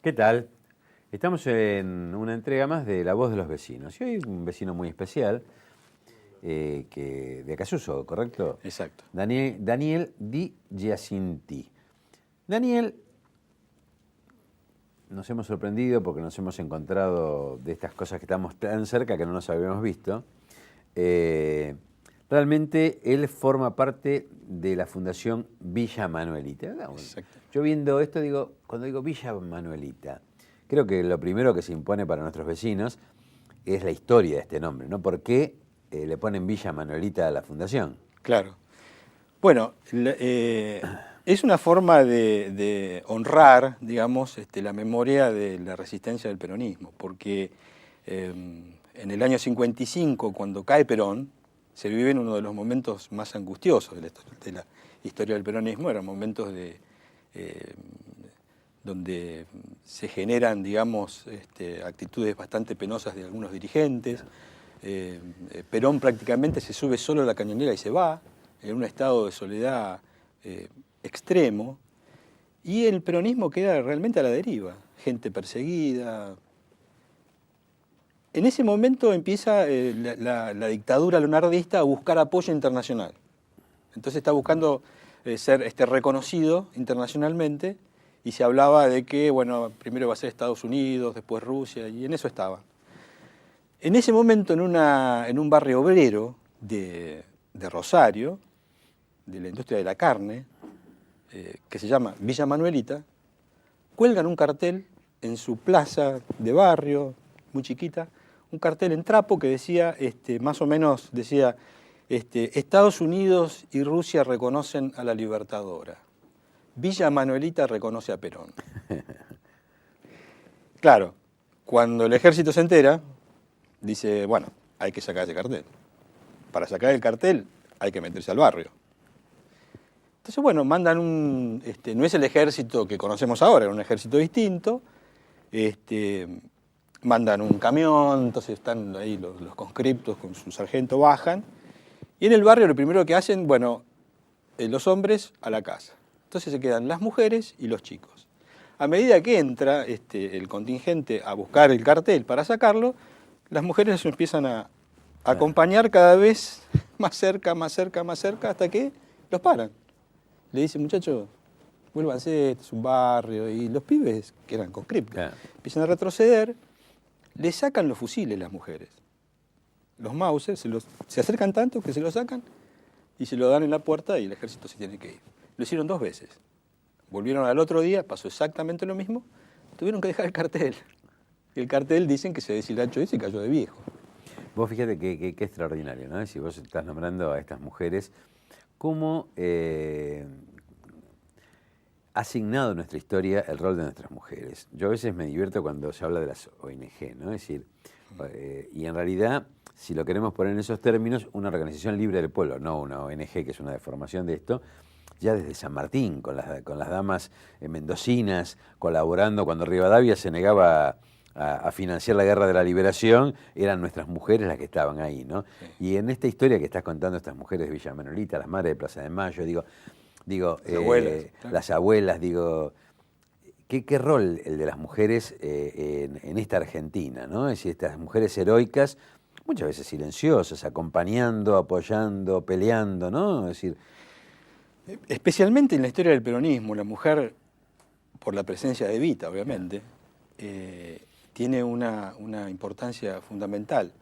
¿Qué tal? Estamos en una entrega más de La Voz de los Vecinos. Y hoy un vecino muy especial, de Acasuso, ¿correcto? Exacto. Daniel Di Giacinti. Daniel, nos hemos sorprendido porque nos hemos encontrado de estas cosas que estamos tan cerca que no nos habíamos visto. Realmente él forma parte de la Fundación Villa Manuelita. Exacto. Yo viendo esto, cuando digo Villa Manuelita, creo que lo primero que se impone para nuestros vecinos es la historia de este nombre, ¿no? ¿Por qué le ponen Villa Manuelita a la fundación? Claro. Bueno, es una forma de honrar, digamos, la memoria de la resistencia del peronismo, porque en el año 55, cuando cae Perón, se vive en uno de los momentos más angustiosos de la historia del peronismo. Eran momentos donde se generan, digamos, actitudes bastante penosas de algunos dirigentes. Perón prácticamente se sube solo a la cañonera y se va, en un estado de soledad extremo, y el peronismo queda realmente a la deriva, gente perseguida. En ese momento empieza la dictadura leonardista a buscar apoyo internacional. Entonces está buscando ser reconocido internacionalmente, y se hablaba de que, bueno, primero va a ser Estados Unidos, después Rusia, y en eso estaba. En ese momento, en un barrio obrero de Rosario, de la industria de la carne, que se llama Villa Manuelita, cuelgan un cartel en su plaza de barrio, muy chiquita, un cartel en trapo que decía, más o menos decía, Estados Unidos y Rusia reconocen a la Libertadora. Villa Manuelita reconoce a Perón. Claro, cuando el ejército se entera, dice, bueno, hay que sacar ese cartel. Para sacar el cartel hay que meterse al barrio. Entonces, bueno, mandan no es el ejército que conocemos ahora, era un ejército distinto. Mandan un camión, entonces están ahí los conscriptos con su sargento, bajan. Y en el barrio lo primero que hacen, bueno, los hombres a la casa. Entonces se quedan las mujeres y los chicos. A medida que entra el contingente a buscar el cartel para sacarlo, las mujeres empiezan a acompañar cada vez más cerca, más cerca, más cerca, hasta que los paran. Le dicen, muchachos, vuélvanse, este es un barrio. Y los pibes, que eran conscriptos, empiezan a retroceder, le sacan los fusiles las mujeres. Los Mauser se acercan tanto que se los sacan y se lo dan en la puerta y el ejército se tiene que ir. Lo hicieron 2 veces. Volvieron al otro día, pasó exactamente lo mismo, tuvieron que dejar el cartel. El cartel dicen que se deshilachó y se cayó de viejo. Vos fíjate qué extraordinario, ¿no? Si vos estás nombrando a estas mujeres, cómo ha asignado nuestra historia el rol de nuestras mujeres. Yo a veces me divierto cuando se habla de las ONG, ¿no? Es decir, y en realidad, si lo queremos poner en esos términos, una organización libre del pueblo, no una ONG, que es una deformación de esto, ya desde San Martín, con las damas mendocinas, colaborando cuando Rivadavia se negaba a financiar la Guerra de la Liberación, eran nuestras mujeres las que estaban ahí, ¿no? Sí. Y en esta historia que estás contando, estas mujeres de Villa Manuelita, las madres de Plaza de Mayo, Las abuelas, claro. ¿Qué rol el de las mujeres en esta Argentina, ¿no? Es decir, estas mujeres heroicas, muchas veces silenciosas, acompañando, apoyando, peleando, ¿no? Es decir, Especialmente en la historia del peronismo, la mujer, por la presencia de Evita, obviamente, tiene una importancia fundamental.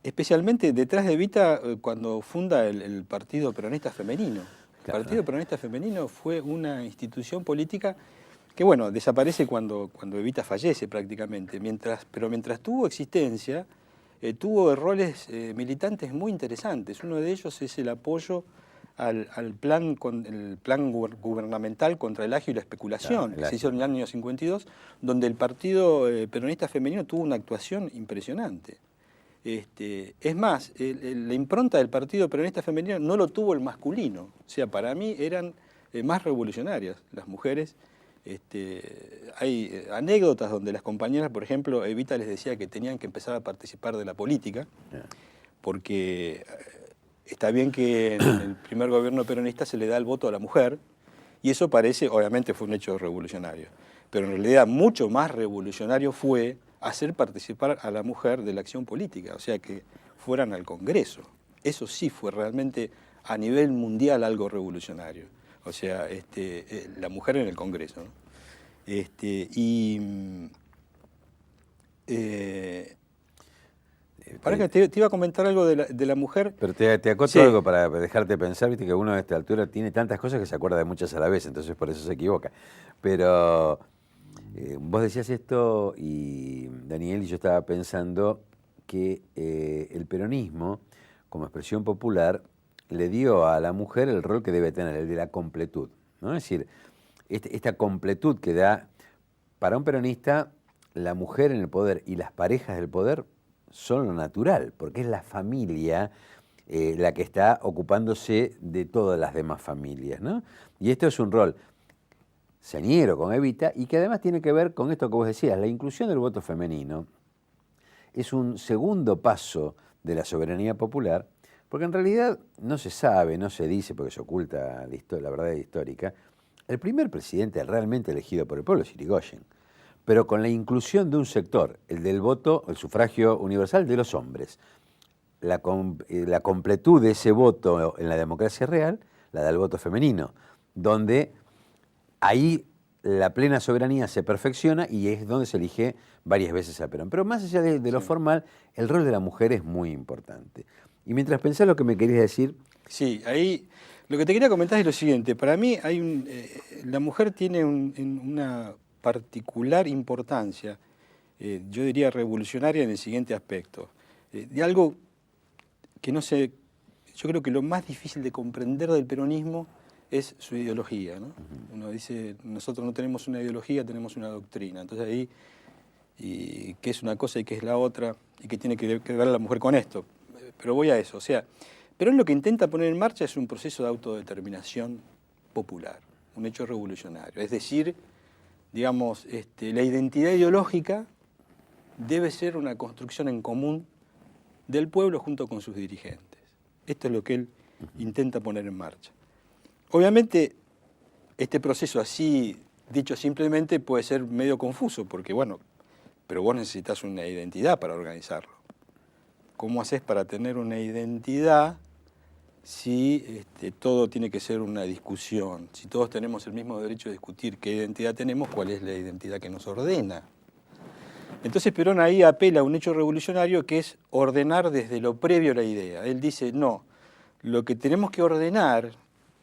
Especialmente detrás de Evita, cuando funda el Partido Peronista Femenino. El Partido Peronista Femenino fue una institución política que, bueno, desaparece cuando Evita fallece prácticamente, pero mientras tuvo existencia, tuvo roles militantes muy interesantes. Uno de ellos es el apoyo al plan gubernamental contra el agio y la especulación, que se hizo en el año 52, donde el Partido Peronista Femenino tuvo una actuación impresionante. Es más, la impronta del Partido Peronista Femenino no lo tuvo el masculino. O sea, para mí eran más revolucionarias las mujeres. Hay anécdotas donde las compañeras, por ejemplo, Evita les decía que tenían que empezar a participar de la política, porque está bien que en el primer gobierno peronista se le da el voto a la mujer, Y eso parece, obviamente fue un hecho revolucionario, pero en realidad mucho más revolucionario fue hacer participar a la mujer de la acción política, o sea, que fueran al Congreso. Eso sí fue realmente a nivel mundial algo revolucionario, o sea, la mujer en el Congreso, ¿no? Para que te iba a comentar algo de la mujer. Pero te acoto Sí. algo para dejarte pensar, viste que uno a esta altura tiene tantas cosas que se acuerda de muchas a la vez, entonces por eso se equivoca. Pero vos decías esto y Daniel y yo estaba pensando que el peronismo, como expresión popular, le dio a la mujer el rol que debe tener, el de la completud, ¿no? Es decir, esta completud que da para un peronista la mujer en el poder y las parejas del poder son lo natural, porque es la familia la que está ocupándose de todas las demás familias, ¿no? Y esto es un rol señero con Evita y que además tiene que ver con esto que vos decías, la inclusión del voto femenino es un segundo paso de la soberanía popular, porque en realidad no se sabe, no se dice, porque se oculta la verdad histórica, el primer presidente realmente elegido por el pueblo es Irigoyen, pero con la inclusión de un sector, el del voto, el sufragio universal de los hombres. La completud de ese voto en la democracia real, la del voto femenino, donde ahí la plena soberanía se perfecciona y es donde se elige varias veces a Perón. Pero más allá de lo formal, el rol de la mujer es muy importante. Y mientras pensás lo que me querías decir... Sí, ahí lo que te quería comentar es lo siguiente. Para mí la mujer tiene una particular importancia, yo diría revolucionaria en el siguiente aspecto. De algo que no sé, yo creo que lo más difícil de comprender del peronismo es su ideología, ¿no? Uno dice, nosotros no tenemos una ideología, tenemos una doctrina. Entonces ahí, y qué es una cosa y qué es la otra, y qué tiene que ver la mujer con esto. Pero voy a eso, o sea, Perón lo que intenta poner en marcha es un proceso de autodeterminación popular, un hecho revolucionario. Es decir, digamos, la identidad ideológica debe ser una construcción en común del pueblo junto con sus dirigentes. Esto es lo que él intenta poner en marcha. Obviamente, este proceso así, dicho simplemente, puede ser medio confuso, porque bueno, pero vos necesitas una identidad para organizarlo. ¿Cómo haces para tener una identidad si todo tiene que ser una discusión? Si todos tenemos el mismo derecho de discutir qué identidad tenemos, cuál es la identidad que nos ordena. Entonces Perón ahí apela a un hecho revolucionario que es ordenar desde lo previo a la idea. Él dice, no, lo que tenemos que ordenar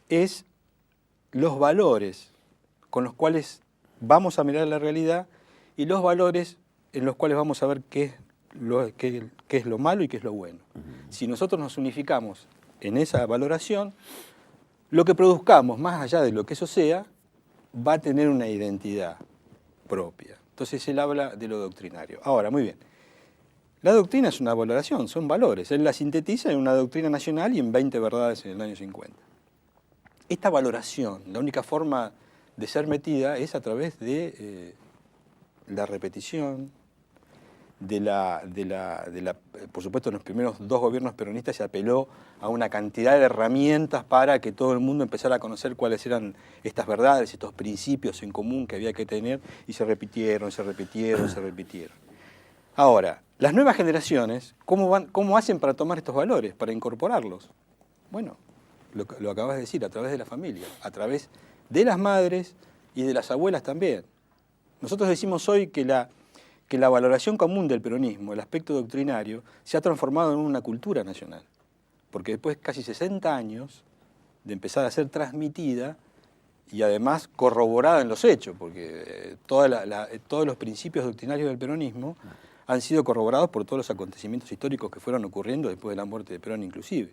es los valores con los cuales vamos a mirar la realidad y los valores en los cuales vamos a ver qué es lo malo y qué es lo bueno. Si nosotros nos unificamos en esa valoración, lo que produzcamos, más allá de lo que eso sea, va a tener una identidad propia. Entonces él habla de lo doctrinario. Ahora, muy bien, la doctrina es una valoración, son valores. Él la sintetiza en una doctrina nacional y en 20 verdades en el año 50. Esta valoración, la única forma de ser metida es a través de la repetición, por supuesto, en los primeros dos gobiernos peronistas se apeló a una cantidad de herramientas para que todo el mundo empezara a conocer cuáles eran estas verdades, estos principios en común que había que tener, y se repitieron, se repitieron, se repitieron. Ahora, las nuevas generaciones, ¿cómo hacen para tomar estos valores, para incorporarlos? Bueno, lo acabas de decir, a través de la familia, a través de las madres y de las abuelas también. Nosotros decimos hoy que la valoración común del peronismo, el aspecto doctrinario, se ha transformado en una cultura nacional. Porque después de casi 60 años de empezar a ser transmitida y además corroborada en los hechos, porque todos los principios doctrinarios del peronismo han sido corroborados por todos los acontecimientos históricos que fueron ocurriendo después de la muerte de Perón inclusive.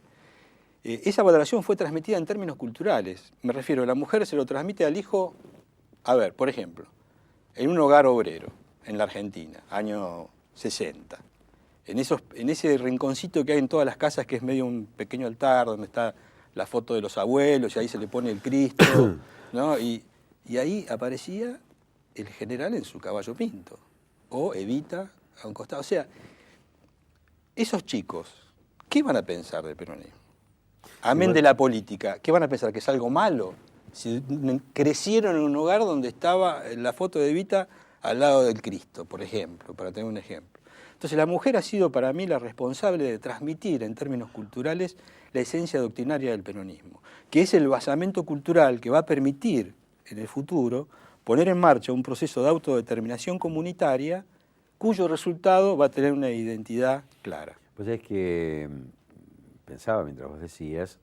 Esa valoración fue transmitida en términos culturales. Me refiero, la mujer se lo transmite al hijo, a ver, por ejemplo, en un hogar obrero, en la Argentina, año 60. En ese rinconcito que hay en todas las casas, que es medio un pequeño altar, donde está la foto de los abuelos, y ahí se le pone el Cristo, ¿no? Y ahí aparecía el general en su caballo pinto, o Evita a un costado. O sea, esos chicos, ¿qué van a pensar del peronismo? Amén de la política, ¿qué van a pensar? ¿Que es algo malo? crecieron en un hogar donde estaba la foto de Evita al lado del Cristo, por ejemplo, para tener un ejemplo. Entonces la mujer ha sido para mí la responsable de transmitir en términos culturales la esencia doctrinaria del peronismo, que es el basamento cultural que va a permitir en el futuro poner en marcha un proceso de autodeterminación comunitaria cuyo resultado va a tener una identidad clara. Pues es que pensaba mientras vos decías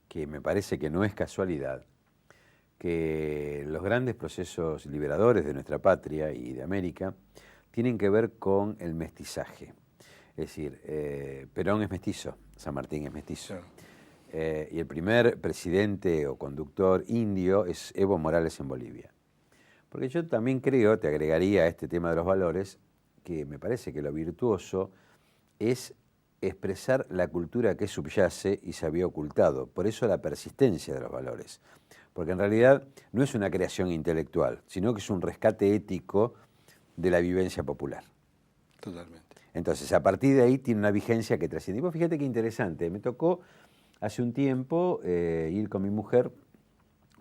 que me parece que no es casualidad que los grandes procesos liberadores de nuestra patria y de América tienen que ver con el mestizaje. Es decir, Perón es mestizo, San Martín es mestizo. Y el primer presidente o conductor indio es Evo Morales en Bolivia. Porque yo también creo, te agregaría a este tema de los valores, que me parece que lo virtuoso es expresar la cultura que subyace y se había ocultado. Por eso la persistencia de los valores. Porque en realidad no es una creación intelectual, sino que es un rescate ético de la vivencia popular. Totalmente. Entonces, a partir de ahí tiene una vigencia que trasciende. Y vos fíjate qué interesante, me tocó hace un tiempo ir con mi mujer,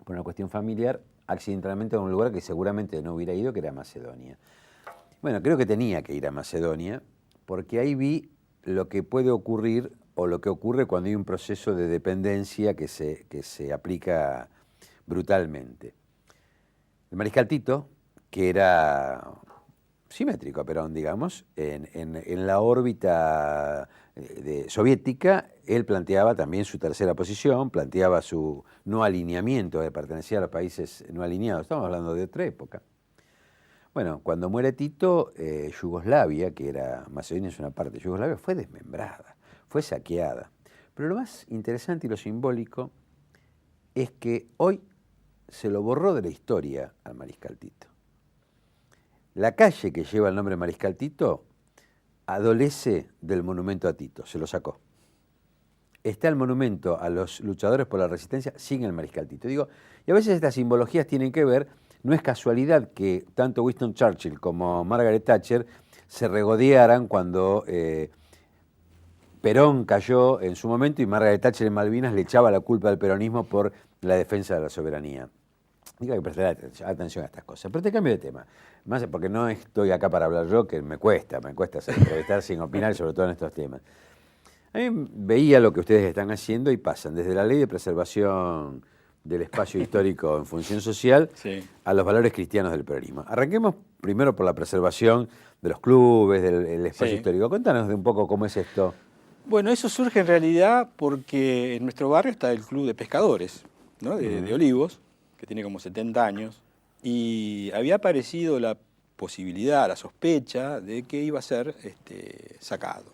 por una cuestión familiar, accidentalmente a un lugar que seguramente no hubiera ido, que era Macedonia. Bueno, creo que tenía que ir a Macedonia, porque ahí vi lo que puede ocurrir o lo que ocurre cuando hay un proceso de dependencia que se aplica brutalmente. El mariscal Tito, que era simétrico a Perón, digamos, en la órbita soviética, él planteaba también su tercera posición, planteaba su no alineamiento de pertenecer a los países no alineados. Estamos hablando de otra época. Bueno, cuando muere Tito, Yugoslavia, que era Macedonia es una parte de Yugoslavia, fue desmembrada, fue saqueada. Pero lo más interesante y lo simbólico es que hoy se lo borró de la historia al mariscal Tito. La calle que lleva el nombre Mariscal Tito adolece del monumento a Tito, se lo sacó. Está el monumento a los luchadores por la resistencia sin el Mariscal Tito. Digo, y a veces estas simbologías tienen que ver, no es casualidad que tanto Winston Churchill como Margaret Thatcher se regodearan cuando Perón cayó en su momento y Margaret Thatcher en Malvinas le echaba la culpa al peronismo por la defensa de la soberanía. Digo que prestar atención a estas cosas. Pero te cambio de tema. Más porque no estoy acá para hablar yo, que me cuesta entrevistar sin opinar, sobre todo en estos temas. A mí veía lo que ustedes están haciendo y pasan desde la ley de preservación del espacio histórico en función social a los valores cristianos del peronismo. Arranquemos primero por la preservación de los clubes, del espacio histórico. Contanos de un poco cómo es esto. Bueno, eso surge en realidad porque en nuestro barrio está el Club de Pescadores, ¿no? de Olivos, que tiene como 70 años, y había aparecido la posibilidad, la sospecha de que iba a ser sacado.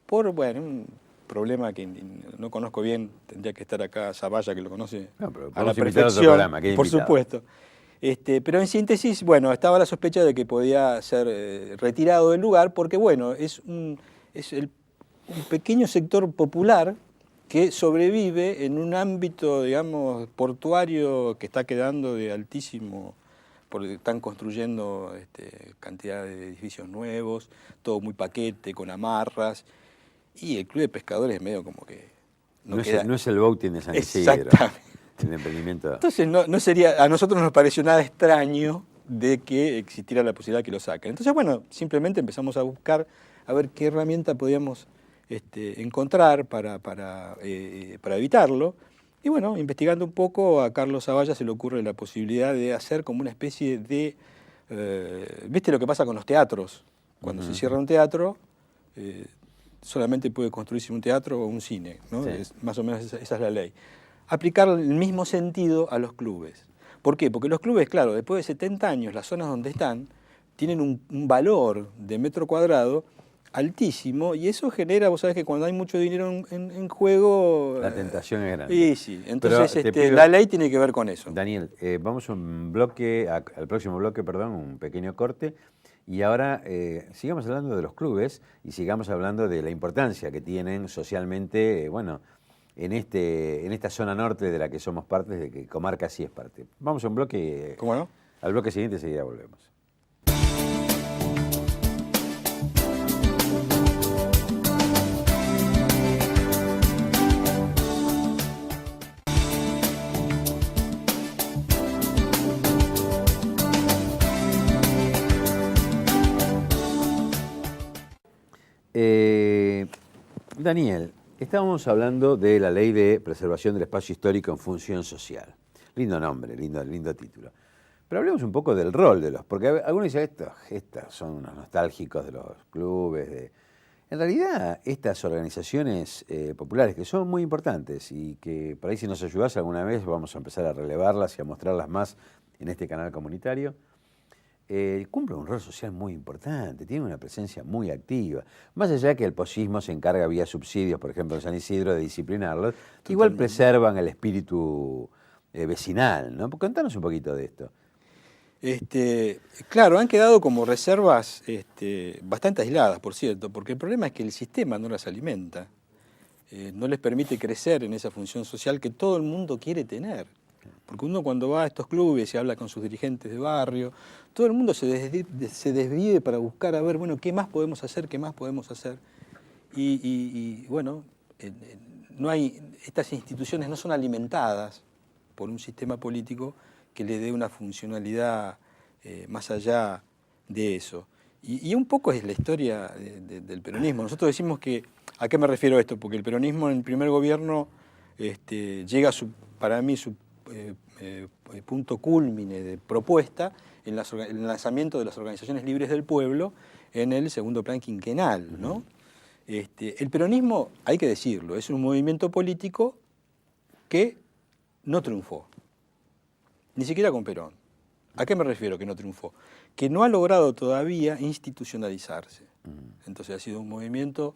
Por, un problema que no conozco bien, tendría que estar acá Zavalla, que lo conoce a la perfección, por supuesto. Pero en síntesis, estaba la sospecha de que podía ser retirado del lugar, porque es un pequeño sector popular que sobrevive en un ámbito, digamos, portuario que está quedando de altísimo, porque están construyendo cantidad de edificios nuevos, todo muy paquete, con amarras, y el Club de Pescadores es medio como que... No es el boating de San Isidro. Exactamente. El emprendimiento. Entonces no sería, a nosotros no nos pareció nada extraño de que existiera la posibilidad de que lo saquen. Entonces, simplemente empezamos a buscar a ver qué herramienta podíamos encontrar para evitarlo. Y investigando un poco, a Carlos Zavalla se le ocurre la posibilidad de hacer como una especie de... ¿Viste lo que pasa con los teatros? Cuando se cierra un teatro, solamente puede construirse un teatro o un cine, ¿no? Sí. Más o menos esa es la ley. Aplicar el mismo sentido a los clubes. ¿Por qué? Porque los clubes, claro, después de 70 años, las zonas donde están, tienen un valor de metro cuadrado altísimo, y eso genera, vos sabés que cuando hay mucho dinero en juego... La tentación es grande. Sí. Entonces la ley tiene que ver con eso. Daniel, vamos al próximo bloque, un pequeño corte, y ahora sigamos hablando de los clubes y sigamos hablando de la importancia que tienen socialmente, en esta zona norte de la que somos parte, de que Comarca sí es parte. Vamos a un bloque. ¿Cómo no? Al bloque siguiente enseguida volvemos. Daniel, estábamos hablando de la Ley de Preservación del Espacio Histórico en Función Social. Lindo nombre, lindo título. Pero hablemos un poco del rol de los, porque algunos dicen, estos son unos nostálgicos de los clubes. En realidad, estas organizaciones populares que son muy importantes y que por ahí si nos ayudás alguna vez vamos a empezar a relevarlas y a mostrarlas más en este canal comunitario, cumplen un rol social muy importante, tienen una presencia muy activa. Más allá que el posismo se encarga vía subsidios, por ejemplo en San Isidro, de disciplinarlos, que igual preservan el espíritu vecinal, ¿no? Contanos un poquito de esto. Claro, han quedado como reservas bastante aisladas, por cierto, porque el problema es que el sistema no las alimenta, no les permite crecer en esa función social que todo el mundo quiere tener. Porque uno cuando va a estos clubes y habla con sus dirigentes de barrio, todo el mundo se desvive para buscar a ver, bueno, ¿qué más podemos hacer? ¿Qué más podemos hacer? Y bueno, estas instituciones no son alimentadas por un sistema político que le dé una funcionalidad más allá de eso. Y un poco es la historia del peronismo. Nosotros decimos que, ¿a qué me refiero a esto? Porque el peronismo en el primer gobierno llega para mí su punto cúlmine de propuesta en el lanzamiento de las organizaciones libres del pueblo en el segundo plan quinquenal, ¿no? El peronismo, hay que decirlo, es un movimiento político que no triunfó, ni siquiera con Perón. ¿A qué me refiero que no triunfó? Que no ha logrado todavía institucionalizarse. Entonces ha sido un movimiento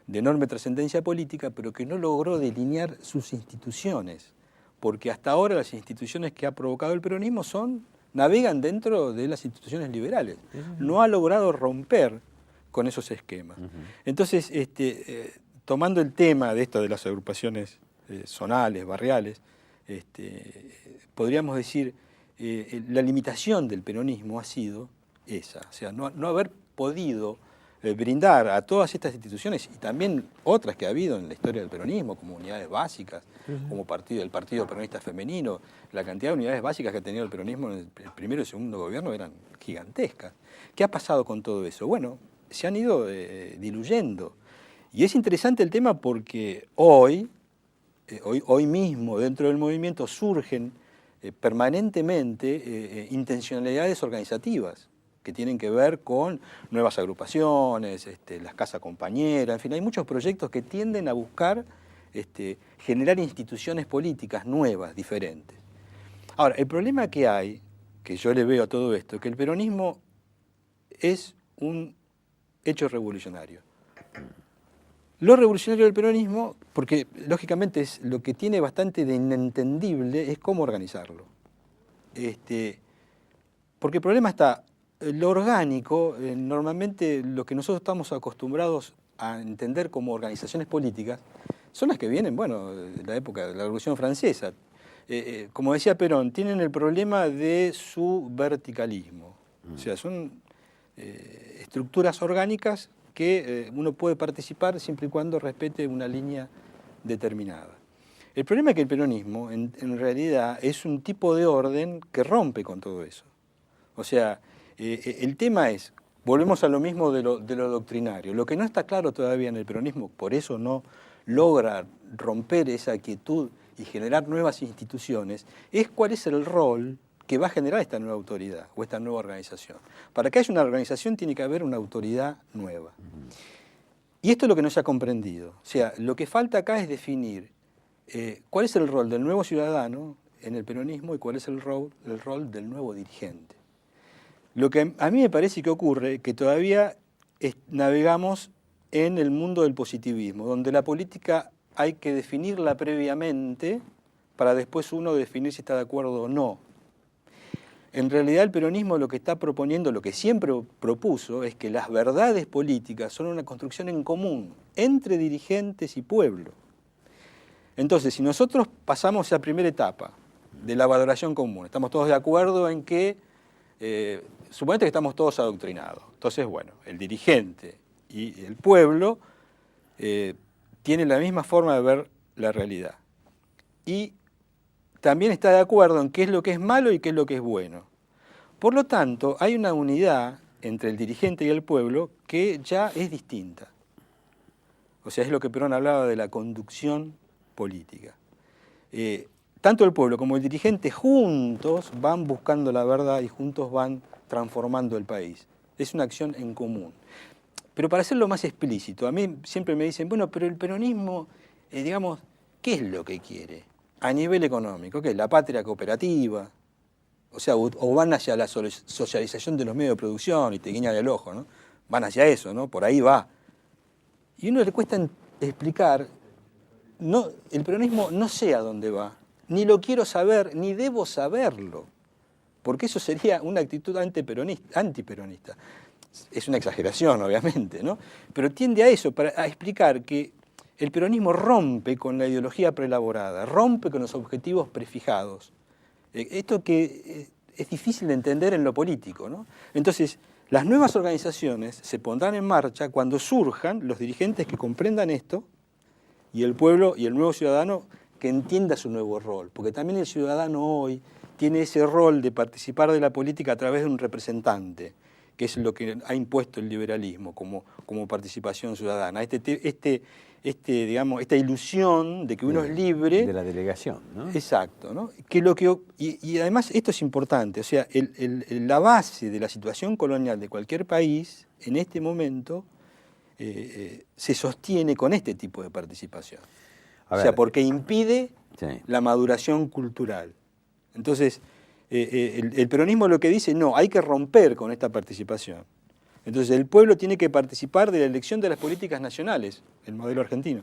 de enorme trascendencia política, pero que no logró delinear sus instituciones, porque hasta ahora las instituciones que ha provocado el peronismo navegan dentro de las instituciones liberales. No ha logrado romper con esos esquemas. Entonces, tomando el tema de esto de las agrupaciones zonales, barriales, podríamos decir, la limitación del peronismo ha sido esa, o sea, no haber podido brindar a todas estas instituciones y también otras que ha habido en la historia del peronismo, como unidades básicas, como el Partido Peronista Femenino. La cantidad de unidades básicas que ha tenido el peronismo en el primero y segundo gobierno eran gigantescas. ¿Qué ha pasado con todo eso? Bueno, se han ido diluyendo. Y es interesante el tema porque hoy mismo dentro del movimiento surgen permanentemente intencionalidades organizativas que tienen que ver con nuevas agrupaciones, las casas compañeras, en fin, hay muchos proyectos que tienden a buscar generar instituciones políticas nuevas, diferentes. Ahora, el problema que hay, que yo le veo a todo esto, es que el peronismo es un hecho revolucionario. Lo revolucionario del peronismo, porque lógicamente es lo que tiene bastante de inentendible, es cómo organizarlo. Porque el problema está, lo orgánico, normalmente lo que nosotros estamos acostumbrados a entender como organizaciones políticas, son las que vienen, bueno, de la época de la Revolución Francesa. Como decía Perón, tienen el problema de su verticalismo. O sea, son estructuras orgánicas que uno puede participar siempre y cuando respete una línea determinada. El problema es que el peronismo, en realidad, es un tipo de orden que rompe con todo eso. O sea, el tema es, volvemos a lo mismo de lo doctrinario. Lo que no está claro todavía en el peronismo, por eso no logra romper esa quietud y generar nuevas instituciones, es cuál es el rol que va a generar esta nueva autoridad o esta nueva organización. Para que haya una organización tiene que haber una autoridad nueva. Y esto es lo que no se ha comprendido. O sea, lo que falta acá es definir cuál es el rol del nuevo ciudadano en el peronismo y cuál es el rol del nuevo dirigente. Lo que a mí me parece que ocurre, que todavía navegamos en el mundo del positivismo, donde la política hay que definirla previamente para después uno definir si está de acuerdo o no. En realidad el peronismo lo que está proponiendo, lo que siempre propuso, es que las verdades políticas son una construcción en común entre dirigentes y pueblo. Entonces, si nosotros pasamos esa primera etapa de la valoración común, estamos todos de acuerdo en que, suponete que estamos todos adoctrinados. Entonces, bueno, el dirigente y el pueblo tienen la misma forma de ver la realidad. Y también está de acuerdo en qué es lo que es malo y qué es lo que es bueno. Por lo tanto, hay una unidad entre el dirigente y el pueblo que ya es distinta. O sea, es lo que Perón hablaba de la conducción política. Tanto el pueblo como el dirigente juntos van buscando la verdad y juntos van transformando el país. Es una acción en común. Pero para hacerlo más explícito, a mí siempre me dicen, bueno, pero el peronismo, digamos, ¿qué es lo que quiere? A nivel económico, ¿qué es? La patria cooperativa, o sea, o van hacia la socialización de los medios de producción y te guiñan el ojo, ¿no? Van hacia eso, ¿no? Por ahí va. Y a uno le cuesta explicar, no, el peronismo no sé a dónde va, ni lo quiero saber, ni debo saberlo, porque eso sería una actitud antiperonista. Es una exageración, obviamente, ¿no? Pero tiende a eso, a explicar que el peronismo rompe con la ideología preelaborada, rompe con los objetivos prefijados. Esto que es difícil de entender en lo político, ¿no? Entonces, las nuevas organizaciones se pondrán en marcha cuando surjan los dirigentes que comprendan esto y el pueblo y el nuevo ciudadano que entienda su nuevo rol. Porque también el ciudadano hoy tiene ese rol de participar de la política a través de un representante, que es lo que ha impuesto el liberalismo como participación ciudadana. Digamos, esta ilusión de que uno es libre. De la delegación, ¿no? Exacto, ¿no? Y además esto es importante, o sea, la base de la situación colonial de cualquier país en este momento se sostiene con este tipo de participación. O sea, porque impide la maduración cultural. Entonces, el peronismo lo que dice, no, hay que romper con esta participación. Entonces el pueblo tiene que participar de la elección de las políticas nacionales, el modelo argentino.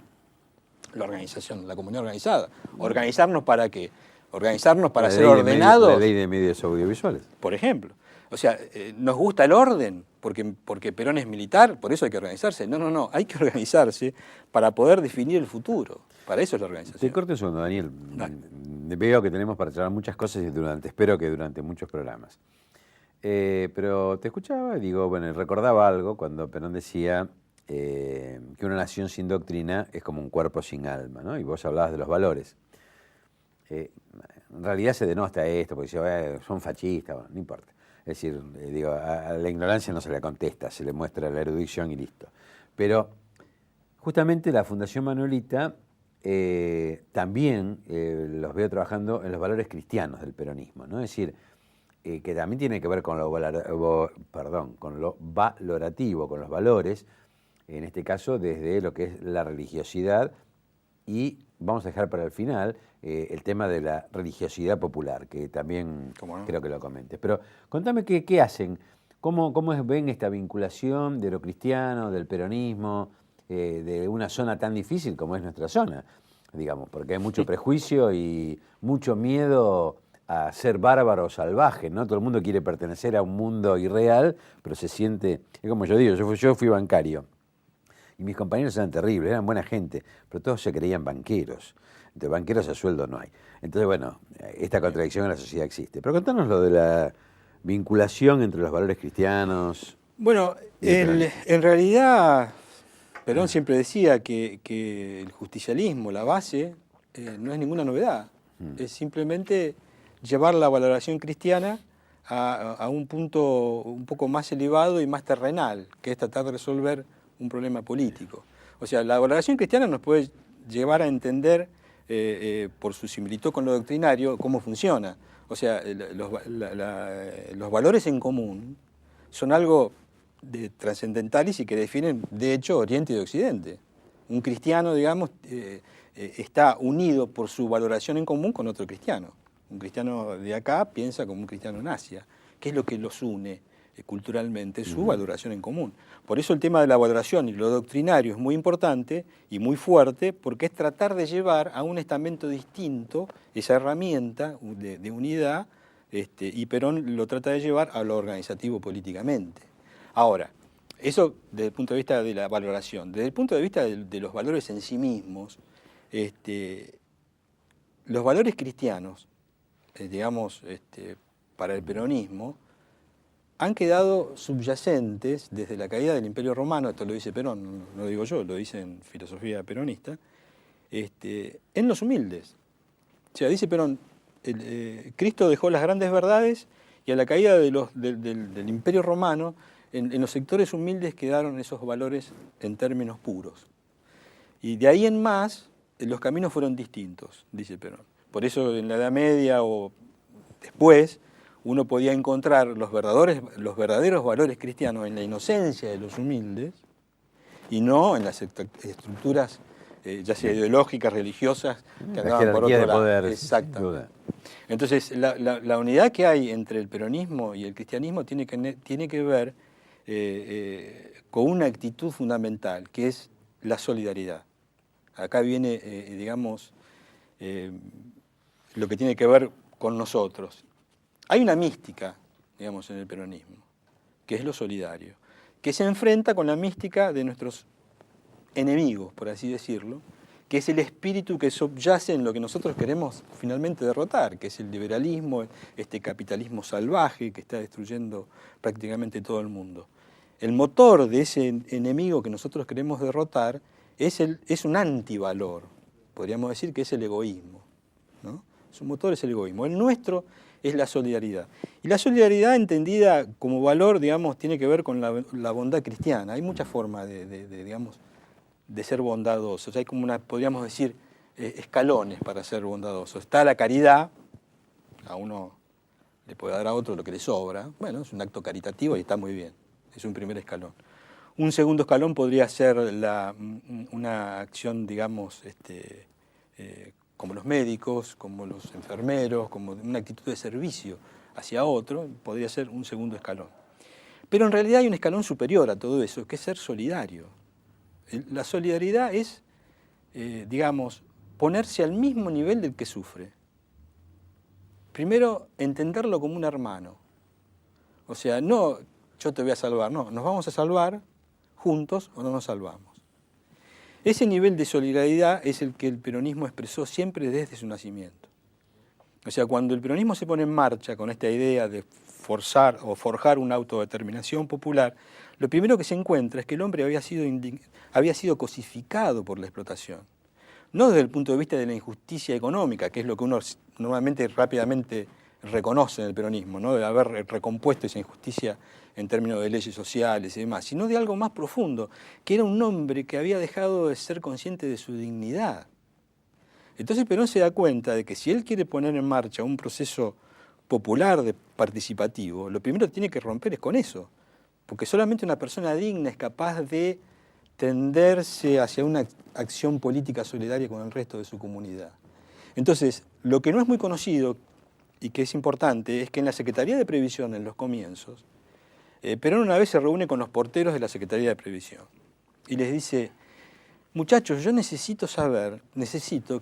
La organización, la comunidad organizada. ¿Organizarnos para qué? Organizarnos para ser ordenados. La ley de medios audiovisuales. Por ejemplo. O sea, ¿nos gusta el orden? Porque Perón es militar, por eso hay que organizarse. No, hay que organizarse para poder definir el futuro. Para eso es la organización. Te corto un segundo, Daniel. Veo que tenemos para charlar muchas cosas y espero que durante muchos programas. Pero te escuchaba y digo, bueno, recordaba algo cuando Perón decía que una nación sin doctrina es como un cuerpo sin alma, ¿no? Y vos hablabas de los valores. En realidad se denota esto, porque son fascistas, bueno, no importa. Es decir, digo, a la ignorancia no se le contesta, se le muestra la erudición y listo. Pero justamente la Fundación Manuelita también los veo trabajando en los valores cristianos del peronismo, ¿no? Es decir, que también tiene que ver con lo valorativo, con los valores, en este caso desde lo que es la religiosidad, y vamos a dejar para el final el tema de la religiosidad popular, que también creo que lo comentes. Pero contame qué hacen, cómo ven esta vinculación de lo cristiano, del peronismo, de una zona tan difícil como es nuestra zona, digamos, porque hay mucho prejuicio y mucho miedo a ser bárbaro o salvaje, ¿no? Todo el mundo quiere pertenecer a un mundo irreal, pero se siente, es como yo digo, yo fui bancario, y mis compañeros eran terribles, eran buena gente, pero todos se creían banqueros. Entonces, banqueros a sueldo no hay. Entonces, bueno, esta contradicción en la sociedad existe. Pero contanos lo de la vinculación entre los valores cristianos. Bueno, en realidad, Perón siempre decía que el justicialismo, la base, no es ninguna novedad. Es simplemente llevar la valoración cristiana a un punto un poco más elevado y más terrenal, que es tratar de resolver un problema político. O sea, la valoración cristiana nos puede llevar a entender, por su similitud con lo doctrinario, cómo funciona. O sea, los valores en común son algo trascendentales y que definen, de hecho, Oriente y Occidente. Un cristiano, digamos, está unido por su valoración en común con otro cristiano. Un cristiano de acá piensa como un cristiano en Asia. ¿Qué es lo que los une culturalmente? Su valoración en común. Por eso el tema de la valoración y lo doctrinario es muy importante y muy fuerte, porque es tratar de llevar a un estamento distinto esa herramienta de unidad, y Perón lo trata de llevar a lo organizativo políticamente. Ahora, eso desde el punto de vista de la valoración. Desde el punto de vista de los valores en sí mismos, los valores cristianos, digamos, para el peronismo, han quedado subyacentes desde la caída del Imperio Romano, esto lo dice Perón, no lo digo yo, lo dice en filosofía peronista, en los humildes. O sea, dice Perón, Cristo dejó las grandes verdades y a la caída del Imperio Romano, en los sectores humildes quedaron esos valores en términos puros. Y de ahí en más, los caminos fueron distintos, dice Perón. Por eso en la Edad Media o después, uno podía encontrar los verdaderos valores cristianos en la inocencia de los humildes y no en las estructuras, ya sea ideológicas, religiosas, que La andaban por jerarquía otro de lado. poder, Exacto. sin duda. Entonces, la unidad que hay entre el peronismo y el cristianismo tiene que ver con una actitud fundamental, que es la solidaridad. Acá viene, digamos, lo que tiene que ver con nosotros. Hay una mística, digamos, en el peronismo, que es lo solidario, que se enfrenta con la mística de nuestros enemigos, por así decirlo, que es el espíritu que subyace en lo que nosotros queremos finalmente derrotar, que es el liberalismo, este capitalismo salvaje que está destruyendo prácticamente todo el mundo. El motor de ese enemigo que nosotros queremos derrotar es un antivalor, podríamos decir que es el egoísmo, ¿no? Su motor es el egoísmo. El nuestro es la solidaridad. Y la solidaridad entendida como valor, digamos, tiene que ver con la bondad cristiana. Hay muchas formas digamos, de ser bondadosos. Hay como podríamos decir, escalones para ser bondadosos. Está la caridad, a uno le puede dar a otro lo que le sobra. Bueno, es un acto caritativo y está muy bien. Es un primer escalón. Un segundo escalón podría ser una acción, digamos, como los médicos, como los enfermeros, como una actitud de servicio hacia otro, podría ser un segundo escalón. Pero en realidad hay un escalón superior a todo eso, que es ser solidario. La solidaridad es, digamos, ponerse al mismo nivel del que sufre. Primero, entenderlo como un hermano. O sea, no yo te voy a salvar, no, nos vamos a salvar juntos o no nos salvamos. Ese nivel de solidaridad es el que el peronismo expresó siempre desde su nacimiento. O sea, cuando el peronismo se pone en marcha con esta idea de forzar o forjar una autodeterminación popular, lo primero que se encuentra es que el hombre había sido cosificado por la explotación. No desde el punto de vista de la injusticia económica, que es lo que uno normalmente rápidamente reconoce en el peronismo, ¿no? De haber recompuesto esa injusticia en términos de leyes sociales y demás, sino de algo más profundo, que era un hombre que había dejado de ser consciente de su dignidad. Entonces Perón se da cuenta de que si él quiere poner en marcha un proceso popular, participativo, lo primero que tiene que romper es con eso, porque solamente una persona digna es capaz de tenderse hacia una acción política solidaria con el resto de su comunidad. Entonces, lo que no es muy conocido y que es importante es que en la Secretaría de Previsión, en los comienzos, Perón una vez se reúne con los porteros de la Secretaría de Previsión y les dice: muchachos, yo necesito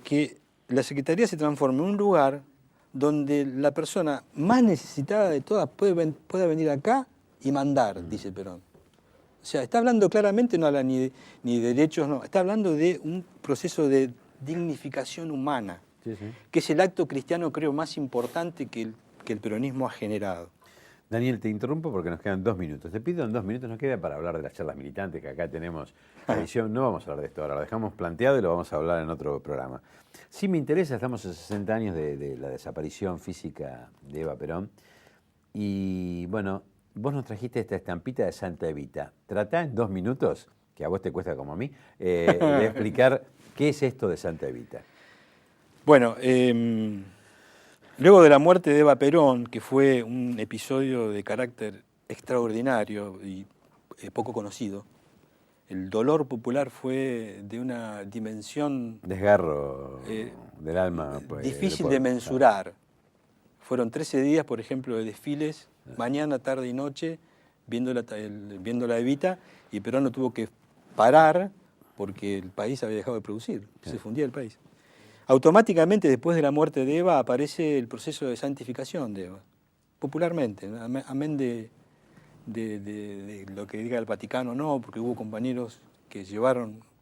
que la Secretaría se transforme en un lugar donde la persona más necesitada de todas pueda venir acá y mandar, dice Perón. O sea, está hablando claramente, no habla ni de derechos, no, está hablando de un proceso de dignificación humana, sí, que es el acto cristiano, creo, más importante que el peronismo ha generado. Daniel, te interrumpo porque nos quedan 2 minutos. Te pido en 2 minutos, nos queda para hablar de las charlas militantes, que acá tenemos la edición. No vamos a hablar de esto ahora, lo dejamos planteado y lo vamos a hablar en otro programa. Sí me interesa, estamos a 60 años de la desaparición física de Eva Perón. Y bueno, vos nos trajiste esta estampita de Santa Evita. Tratá en 2 minutos, que a vos te cuesta como a mí, de explicar qué es esto de Santa Evita. Bueno, luego de la muerte de Eva Perón, que fue un episodio de carácter extraordinario y poco conocido, el dolor popular fue de una dimensión... Desgarro del alma. Pues, difícil de mensurar. Fueron 13 días, por ejemplo, de desfiles, mañana, tarde y noche, viendo la Evita, y Perón no tuvo que parar porque el país había dejado de producir, se fundía el país. Automáticamente, después de la muerte de Eva, aparece el proceso de santificación de Eva, popularmente, amén de lo que diga el Vaticano, no, porque hubo compañeros que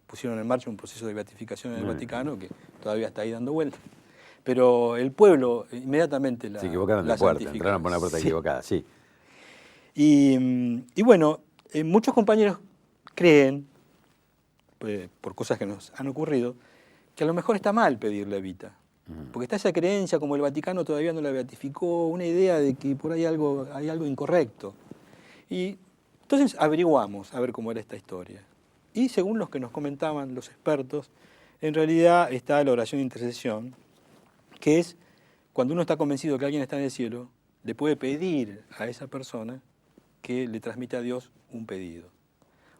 pusieron en marcha un proceso de beatificación en el Vaticano que todavía está ahí dando vueltas. Pero el pueblo inmediatamente la se equivocaron de puerta, entraron por una puerta equivocada, sí. Y bueno, muchos compañeros creen, por cosas que nos han ocurrido, que a lo mejor está mal pedirle Evita. Porque está esa creencia, como el Vaticano todavía no la beatificó, una idea de que por ahí hay algo incorrecto. Y entonces averiguamos a ver cómo era esta historia. Y según los que nos comentaban los expertos, en realidad está la oración de intercesión, que es cuando uno está convencido que alguien está en el cielo, le puede pedir a esa persona que le transmita a Dios un pedido.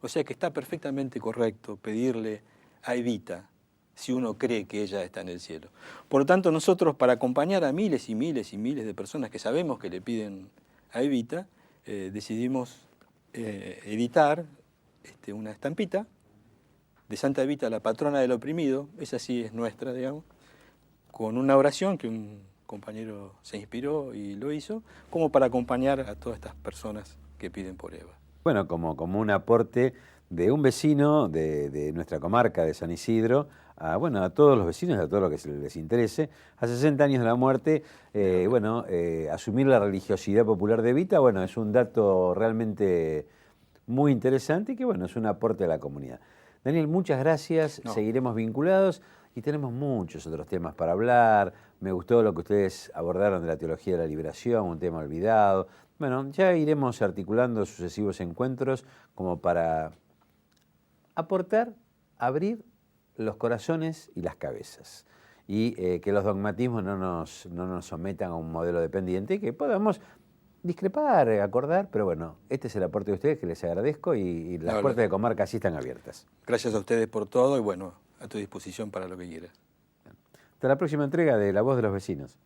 O sea que está perfectamente correcto pedirle a Evita si uno cree que ella está en el cielo. Por lo tanto, nosotros, para acompañar a miles y miles y miles de personas que sabemos que le piden a Evita, decidimos editar una estampita de Santa Evita, la patrona del oprimido, esa sí es nuestra, digamos, con una oración que un compañero se inspiró y lo hizo, como para acompañar a todas estas personas que piden por Eva. Bueno, como un aporte de un vecino de nuestra comarca de San Isidro, a todos los vecinos, a todo lo que les interese, a 60 años de la muerte, asumir la religiosidad popular de Evita, es un dato realmente muy interesante y que, es un aporte a la comunidad. Daniel, muchas gracias, seguiremos vinculados y tenemos muchos otros temas para hablar. Me gustó lo que ustedes abordaron de la teología de la liberación, un tema olvidado. Bueno, ya iremos articulando sucesivos encuentros como para aportar, abrir los corazones y las cabezas. Y que los dogmatismos no nos sometan a un modelo dependiente, que podamos discrepar, acordar, pero este es el aporte de ustedes que les agradezco y las puertas de Comarca sí están abiertas. Gracias a ustedes por todo y a tu disposición para lo que quieras. Hasta la próxima entrega de La Voz de los Vecinos.